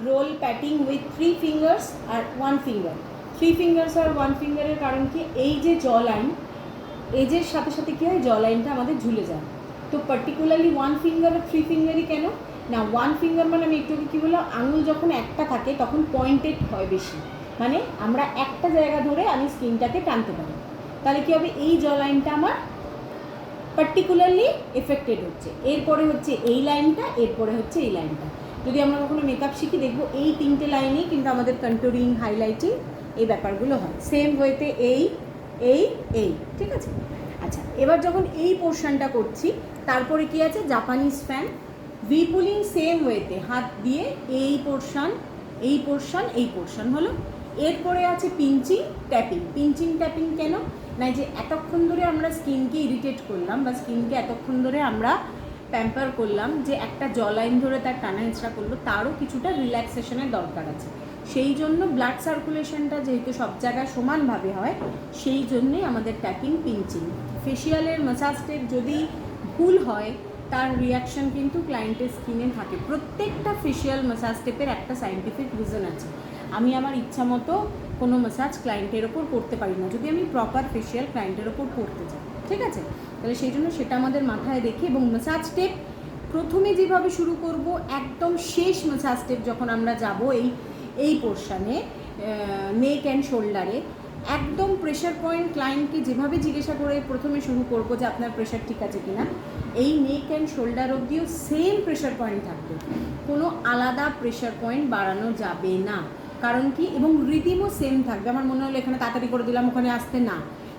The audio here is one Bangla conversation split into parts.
রোল প্যাটিং উইথ 3 ফিঙ্গার্স আর 1 ফিঙ্গার। 3 ফিঙ্গার্স আর 1 ফিঙ্গারের কারণ কি, এই যে জ লাইন, এজের সাথে সাথে কী হয়, জ লাইনটা আমাদের ঝুলে যায়। তো পার্টিকুলারলি 1 ফিঙ্গার আর 3 ফিঙ্গারই কেন না, 1 ফিঙ্গার মানে আমি একটু কী বললাম, আঙুল যখন একটা থাকে তখন পয়েন্টেড হয় বেশি, মানে আমরা একটা জায়গা ধরে আমি স্কিনটাকে টানতে পারি। তাহলে কী হবে, এই জ লাইনটা আমার পার্টিকুলারলি এফেক্টেড হচ্ছে। এরপরে হচ্ছে এই লাইনটা, এরপরে হচ্ছে এই লাইনটা। যদি আমরা কখনো মেকআপ শিখি দেখবো এই 3টে লাইনেই কিন্তু আমাদের কন্ট্যুরিং, হাইলাইটিং এই ব্যাপারগুলো হয়। সেম ওয়েতে এই এই এই, ঠিক আছে। আচ্ছা, এবার যখন এই পোর্শনটা করছি, তারপরে কি আছে, Japanese fan, V pulling same ওয়েতে হাত দিয়ে এই পোর্শন, এই পোর্শন, এই পোর্শন হলো। এরপরে আছে পিঞ্চিং ট্যাপিং। পিঞ্চিং ট্যাপিং কেন না, যে এতক্ষণ ধরে আমরা স্কিনকে ইরিটেট করলাম বা স্কিনকে এতক্ষণ ধরে আমরা প্যাম্পার করলাম, যে একটা জ লাইন ধরে তার টানা হেঁচড়া করলো, তারও কিছুটা রিল্যাক্সেশনের দরকার আছে। সেই জন্য ব্লাড সার্কুলেশনটা যেহেতু সব জায়গায় সমানভাবে হয়, সেই জন্যেই আমাদের ট্যাপিং, পিঞ্চিং। ফেশিয়ালের ম্যাসাজ টেপ যদি ভুল হয়, তার রিয়াকশান কিন্তু ক্লায়েন্টের স্কিনে থাকে। প্রত্যেকটা ফেশিয়াল ম্যাসাজ টেপের একটা সায়েন্টিফিক রিজন আছে। আমি আমার ইচ্ছা মতো কোনো ম্যাসাজ ক্লায়েন্টের ওপর করতে পারি না, যদি আমি প্রপার ফেশিয়াল ক্লায়েন্টের ওপর করতে চাই, ঠিক আছে। তাহলে সেই জন্য সেটা আমাদের মাথায় রেখে, এবং ম্যাসাজ টেপ প্রথমে যেভাবে শুরু করব, একদম শেষ ম্যাসাজ টেপ যখন আমরা যাব এই পোর্শানে, নেক অ্যান্ড শোল্ডারে, একদম প্রেশার পয়েন্ট ক্লায়েন্টকে যেভাবে জিজ্ঞাসা করে প্রথমে শুরু করব যে আপনার প্রেশার ঠিক আছে কিনা, এই নেক অ্যান্ড শোল্ডার অবধিও সেম প্রেশার পয়েন্ট থাকবে, কোনো আলাদা প্রেশার পয়েন্ট বাড়ানো যাবে না। কারণ কি, এবং রিদিমও সেম থাকবে। আমার মনে হলো এখানে তাড়াতাড়ি করে দিলাম, ওখানে আসতে না।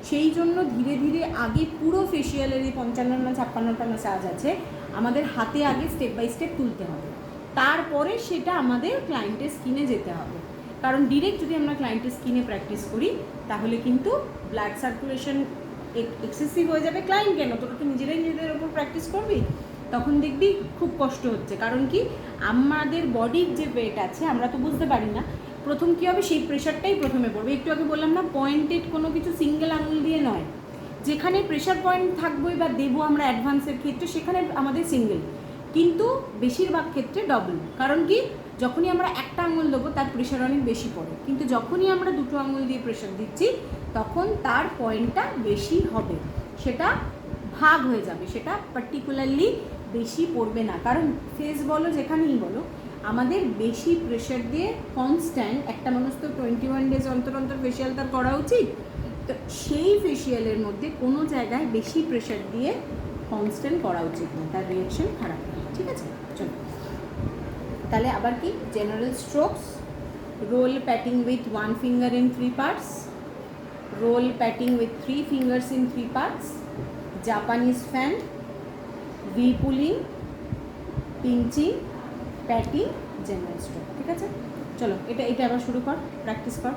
সেই জন্য ধীরে ধীরে আগে পুরো ফেশিয়ালের এই 55 না 56টা ম্যাসাজ আছে, আমাদের হাতে আগে স্টেপ বাই স্টেপ তুলতে হবে, তারপরে সেটা আমাদের ক্লায়েন্টের স্কিনে যেতে হবে। কারণ ডিরেক্ট যদি আমরা ক্লায়েন্টের স্কিনে প্র্যাকটিস করি, তাহলে কিন্তু ব্লাড সার্কুলেশন এক্সেসিভ হয়ে যাবে। ক্লায়েন্ট কেন, তোরা তো নিজেরাই নিজেদের ওপর প্র্যাকটিস করবি, তখন দেখবি খুব কষ্ট হচ্ছে। কারণ কি, আমাদের বডির যে ওয়েট আছে আমরা তো বুঝতে পারি না, প্রথম কী হবে, সেই প্রেশারটাই প্রথমে পড়বে। একটু আগে বললাম না, পয়েন্টেড কোনো কিছু সিঙ্গেল আঙুল দিয়ে নয়, যেখানে প্রেশার পয়েন্ট থাকবে বা দেবো আমরা অ্যাডভান্সের ক্ষেত্রে, সেখানে আমাদের সিঙ্গেল, কিন্তু বেশিরভাগ ক্ষেত্রে ডবল। কারণ কি, যখনই আমরা একটা আঙুল দেবো তার প্রেশার অনেক বেশি পড়ে, কিন্তু যখনই আমরা দুটো আঙুল দিয়ে প্রেশার দিচ্ছি তখন তার পয়েন্টটা বেশি হবে, সেটা ভাগ হয়ে যাবে, সেটা পার্টিকুলারলি বেশি পড়বে না। কারণ ফেস বলো, যেখানেই বলো, আমাদের বেশি প্রেশার দিয়ে কনস্ট্যান্ট, একটা মানুষ তো 21 ডেজ অন্তর অন্তর ফেশিয়াল তার করা উচিত, তো সেই ফেশিয়ালের মধ্যে কোনো জায়গায় বেশি প্রেশার দিয়ে কনস্ট্যান্ট করা উচিত না, তার রিয়াকশন খারাপ হয়, ঠিক আছে। চলো তাহলে আবার কি, general strokes, roll patting with 1 finger in 3 parts, roll patting with 3 fingers in 3 parts, Japanese fan, V pulling, pinching, patting, general stroke, ঠিক আছে। চলো এটা আবার শুরু কর, প্র্যাকটিস কর।